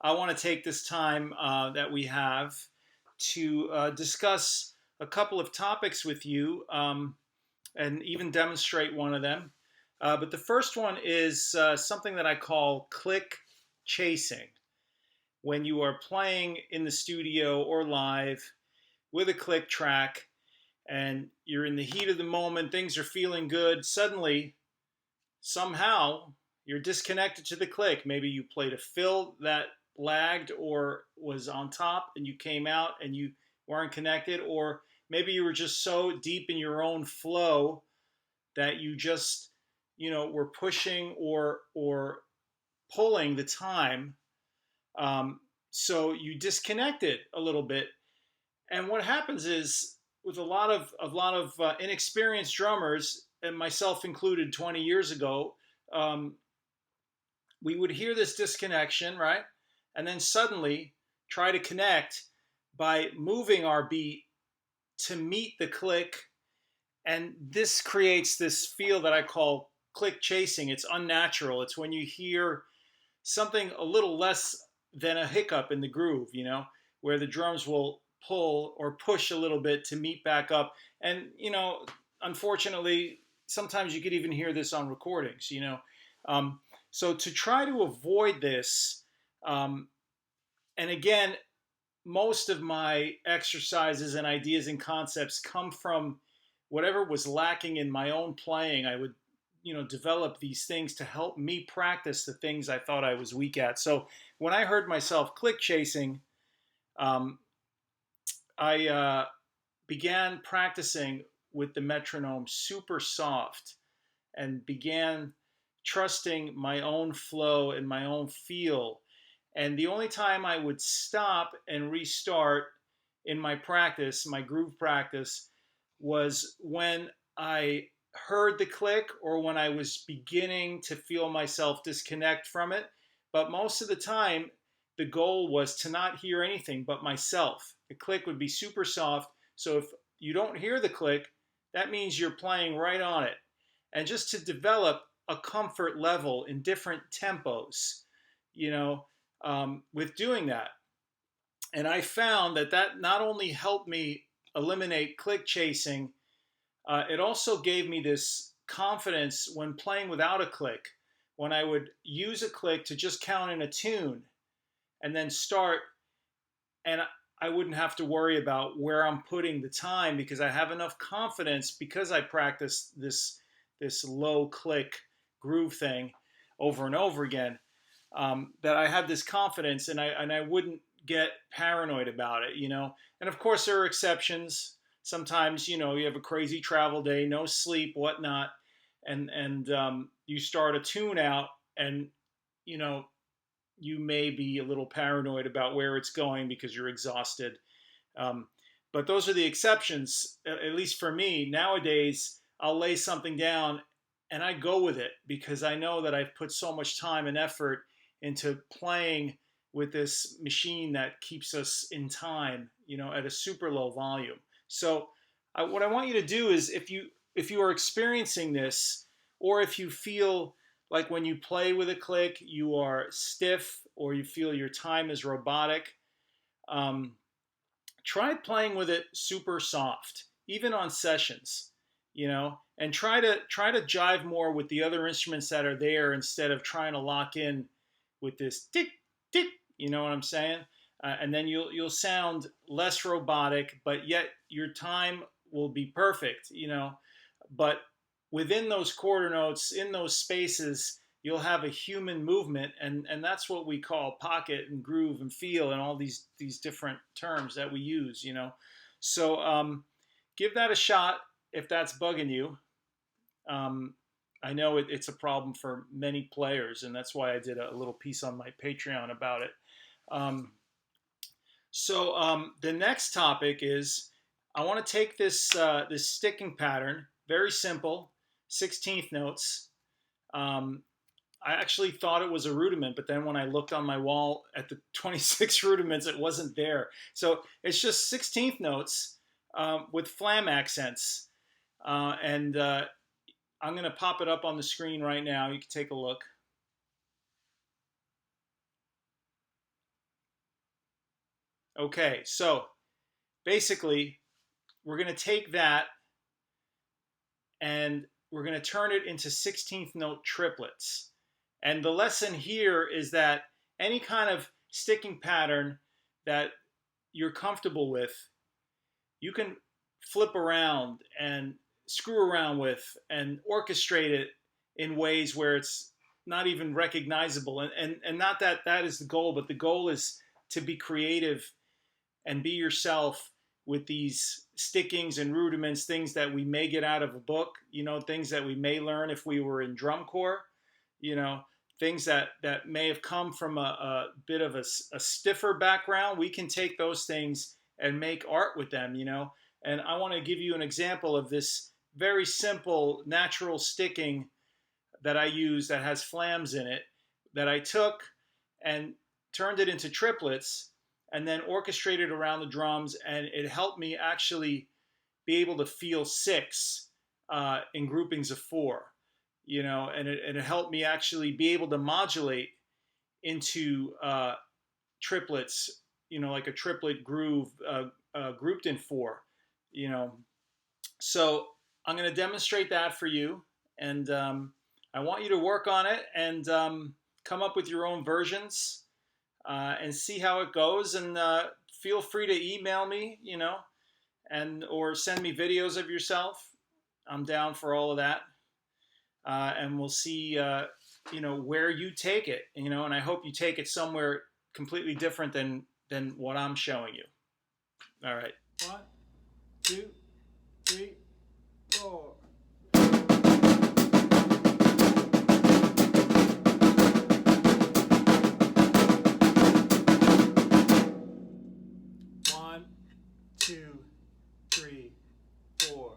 I want to take this time that we have to discuss a couple of topics with you and even demonstrate one of them. But the first one is something that I call click chasing. When you are playing in the studio or live with a click track and you're in the heat of the moment, things are feeling good, suddenly, somehow, you're disconnected to the click. Maybe you played a fill that lagged or was on top and you came out and you weren't connected, or maybe you were just so deep in your own flow that you just, were pushing or pulling the time. Um, so you disconnected a little bit. And what happens is with a lot of inexperienced drummers, and myself included, 20 years ago, um, we would hear this disconnection, right? And then suddenly try to connect by moving our beat to meet the click. And this creates this feel that I call click chasing. It's unnatural. It's when you hear something a little less than a hiccup in the groove, where the drums will pull or push a little bit to meet back up. And, unfortunately, sometimes you could even hear this on recordings. Um, so to try to avoid this, um, and again, most of my exercises and ideas and concepts come from whatever was lacking in my own playing. I would, develop these things to help me practice the things I thought I was weak at. So when I heard myself click chasing, um, I began practicing with the metronome super soft and began trusting my own flow and my own feel. And the only time I would stop and restart in my practice, my groove practice, was when I heard the click or when I was beginning to feel myself disconnect from it. But most of the time, the goal was to not hear anything but myself. The click would be super soft. So if you don't hear the click, that means you're playing right on it. And just to develop a comfort level in different tempos, with doing that. And I found that not only helped me eliminate click chasing, it also gave me this confidence when playing without a click. When I would use a click to just count in a tune and then start, and I wouldn't have to worry about where I'm putting the time because I have enough confidence because I practice this low click groove thing over and over again, that I have this confidence and I wouldn't get paranoid about it. And of course there are exceptions. Sometimes you have a crazy travel day, no sleep, whatnot, and you start a tune out, and you know you may be a little paranoid about where it's going because you're exhausted. Um, but those are the exceptions, at least for me. Nowadays, I'll lay something down and I go with it because I know that I've put so much time and effort into playing with this machine that keeps us in time, at a super low volume. So, what I want you to do is, if you are experiencing this, or if you feel like when you play with a click you are stiff or you feel your time is robotic, um, try playing with it super soft, even on sessions, and try to jive more with the other instruments that are there instead of trying to lock in with this tick tick. You know what I'm saying? And then you'll sound less robotic, but yet your time will be perfect. But within those quarter notes, in those spaces, you'll have a human movement, and that's what we call pocket and groove and feel and all these different terms that we use. So give that a shot if that's bugging you. um, I know it's a problem for many players, and that's why I did a little piece on my Patreon about it. um, so the next topic is, I want to take this sticking pattern, very simple, 16th notes. um, I actually thought it was a rudiment, but then when I looked on my wall at the 26 rudiments, it wasn't there. So it's just 16th notes with flam accents. And I'm going to pop it up on the screen right now. You can take a look. Okay, so basically, we're going to take that and we're going to turn it into 16th note triplets. And the lesson here is that any kind of sticking pattern that you're comfortable with, you can flip around and screw around with and orchestrate it in ways where it's not even recognizable. And not that that is the goal, but the goal is to be creative and be yourself with these stickings and rudiments, things that we may get out of a book, things that we may learn if we were in drum corps, things that may have come from a bit of a stiffer background. We can take those things and make art with them, And I want to give you an example of this very simple natural sticking that I use that has flams in it that I took and turned it into triplets and then orchestrated around the drums, and it helped me actually be able to feel six in groupings of four, and it helped me actually be able to modulate into triplets, like a triplet groove grouped in four, you know. So I'm going to demonstrate that for you, and I want you to work on it and come up with your own versions and see how it goes. And feel free to email me, and or send me videos of yourself. I'm down for all of that, and we'll see, where you take it, and I hope you take it somewhere completely different than what I'm showing you. All right. 1, 2, 3, 4. One, two, three, four.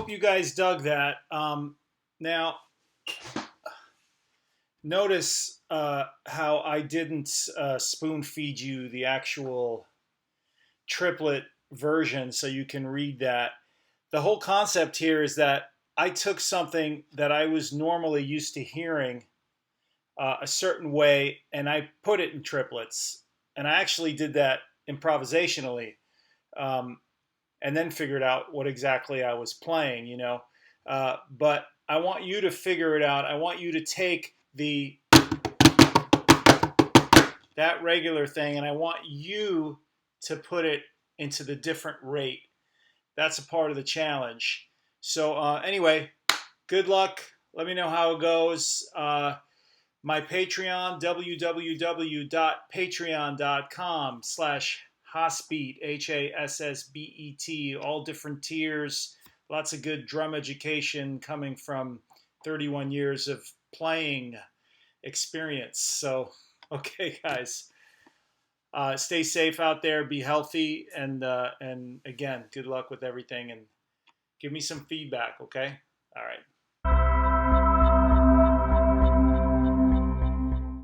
You guys dug that. Now, notice how I didn't spoon feed you the actual triplet version so you can read that. The whole concept here is that I took something that I was normally used to hearing a certain way and I put it in triplets. And I actually did that improvisationally. And then figured out what exactly I was playing, But I want you to figure it out. I want you to take that regular thing, and I want you to put it into the different rate. That's a part of the challenge. So anyway, good luck. Let me know how it goes. My Patreon, www.patreon.com/Hassbeat, HASSBET, all different tiers, lots of good drum education coming from 31 years of playing experience. So, okay, guys, stay safe out there, be healthy, and again, good luck with everything, and give me some feedback, okay? All right.